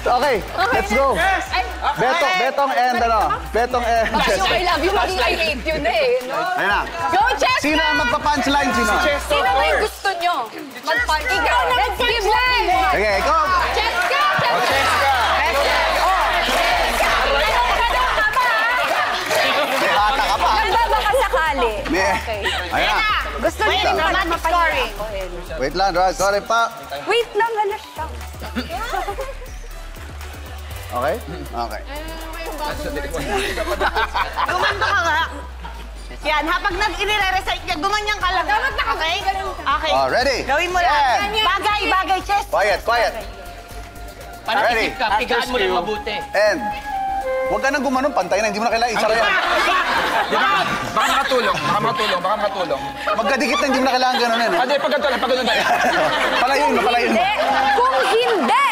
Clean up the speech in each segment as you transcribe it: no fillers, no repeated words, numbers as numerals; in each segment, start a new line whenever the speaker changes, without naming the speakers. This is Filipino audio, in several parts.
Okay, let's go. Betong and Betong and
Bakit yung I love you, maging I hate you na eh.
Ayan na.
Go, Cheska!
Sino ang magpa-punchline? Sino?
Sino ba yung gusto nyo? Mag-punch. Ikaw na mag-punchline!
Sige, ikaw.
Cheska!
Cheska!
May bata ka pa.
Ganda baka sakali.
Ayan na.
Gusto niyo yung dramatic scoring.
Wait lang, Rod. Sorry pa.
Wait lang, halas siya.
Okay? Okay.
Gumanda ka nga. Yan, habang nag-i-recite niya, gumanyan ka lang.
Dapat
Okay? Okay.
Ready?
Gawin mo lang. Bagay, chest.
Quiet. Ready?
Panakit ka, pigaan mo lang mabuti.
And, huwag ka nang gumanon, pantay na, hindi mo na kailangan isara yan.
Baka makatulong.
Magkadikit na, hindi mo na kailangan gano'n yan.
Hindi, pag ganun tayo.
Palayin mo.
Kung hindi!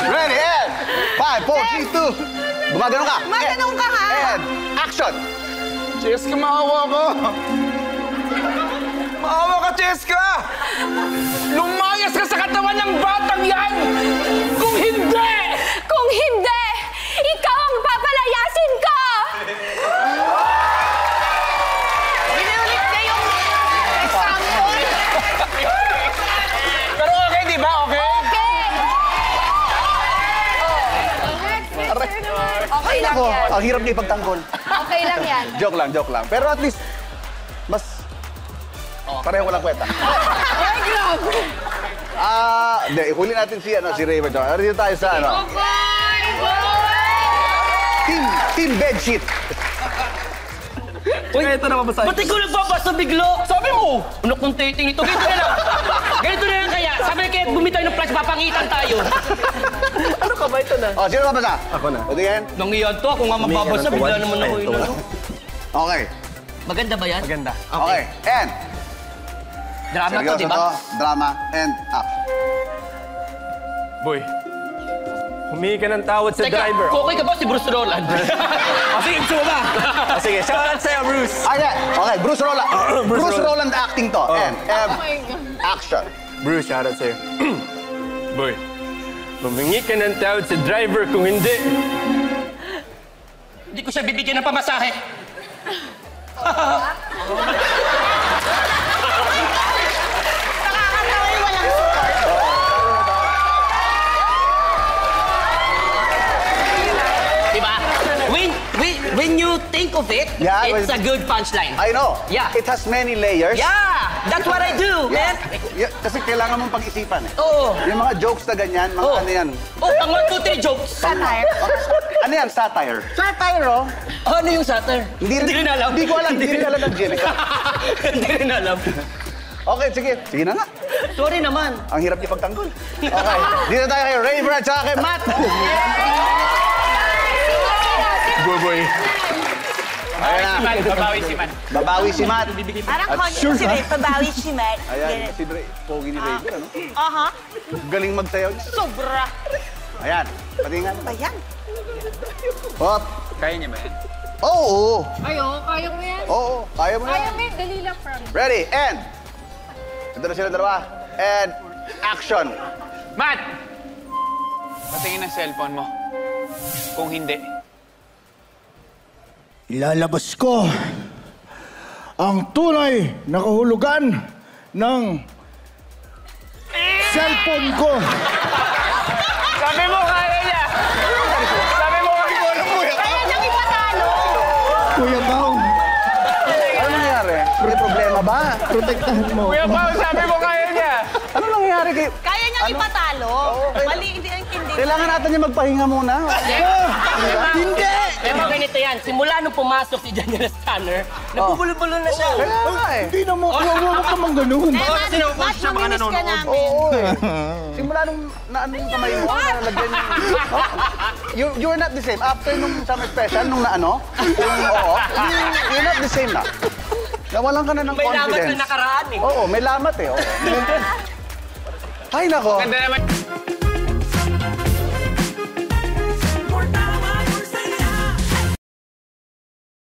Ready, and 5, 4, 3, 2. Gumagano ka.
Gumaganon ka, ha?
And, action.
Cheska, maawa ko. Maawa ka, Cheska! Lumayas ka sa katawan ng batang yan! Kung hindi!
Kung hindi, ikaw ang papalayasin ko!
Binulit niya yung example.
Pero okay, di ba? Okay?
Okay lang yan.
Ang hirap niya ipagtanggol.
Okay lang yan.
Joke lang. Pero at least, mas pareho walang kwenta.
Ay, grabe!
Hindi, huli natin si Raymond. Dito tayo sa Team Bedsheet.
Uy, ito na mabasahin. Ba't ikaw nagbabasa biglo? Sabi mo! Anak kong titing nito. Ganito na lang kaya. Sabi na kaya bumitaw ng flash, papangitan tayo. Ano ka ba ito na?
Sino mabasa?
Ako na.
Pwede yan?
Nangiyan to, ako nga mababasa, bigla naman ako yun.
Okay.
Maganda ba yan?
Maganda.
Okay. And,
Drama to,
seryoso
di ba?
to, drama, and action.
Boy, humingi ka ng tawad sa driver.
Teka, okay ka ba si Bruce Roland?
Sige, gusto mo ba? Sige, shoutout sa'yo, Bruce.
Okay, Bruce Roland. Bruce Roland acting to. And, action.
Bruce, shoutout sa'yo. Boy, humingi ka ng tawad sa driver kung hindi.
Hindi ko siya bibigyan ng pamasahe.
Nakakatawa yung walang support.
Diba? When you think of it,
Yeah,
it's a good punchline.
I know.
Yeah.
It has many layers.
Yeah! That's what I do, man!
Yeah, kasi kailangan mong pag-isipan eh.
Oo.
Yung mga jokes na ganyan, mga ano yan.
Oh, pang 1, 2, 3 jokes.
Satire.
Ano yan? Satire. Satire, oh.
Ano yung satire?
Hindi rin alam. Hindi ko alam. Hindi rin alam ng Jenica.
Hindi rin alam.
Okay, sige. Sige na nga.
Sorry naman.
Ang hirap niya pagtanggol. Okay. Dito tayo kay Raver at saka kay Matt.
Boy.
Ayan na.
Babawi si Man.
Babawi si Matt.
Parang konyo si Ray, pabawi si Matt.
Ayan, si Pogi ni Raver, ano?
Aha.
Galing magsayaw.
Sobra.
Ayan. Patingan.
Ayan.
Hop.
Kaya niya ba yan?
Oo.
Ayo, kaya mo yan.
Oo. Kaya mo
Kaya
na.
mo yan, dali lang from.
Ready, and. Ito na sila dalawa. And action.
Matt! Patingin ang cellphone mo. Kung hindi.
Ilalabas ko ang tunay na kahulugan ng cellphone ko.
Sabi mo, kaya niya! Sabi mo, kaya mo.
Kaya niyang ipatalo.
Kuya Bao,
Ano nangyari? May problema ba?
protektahan mo.
Kuya Pao, sabi mo, kaya niya!
Ano nangyari kay...
Kaya niyang ipatalo. Mali, hindi ang hindi.
Kailangan natin niya magpahinga muna.
Hindi!
Pero ganito yan, simula nung pumasok si Daniel Scanner, nabubulo-bulo na siya.
Kaya nga eh.
Hindi na mo, huwag ka mang ganun.
Matt, maminis ka namin.
Oo eh. Simula nung naano yung kamay mo, nalagyan yung... You're not the same. After nung summer special, nung naano, you're not the same na. Nawalan ka na ng
May
confidence.
lamat na nakaraan eh.
Oo, may lamat eh. Oo. Ay, nako.
Ganda naman.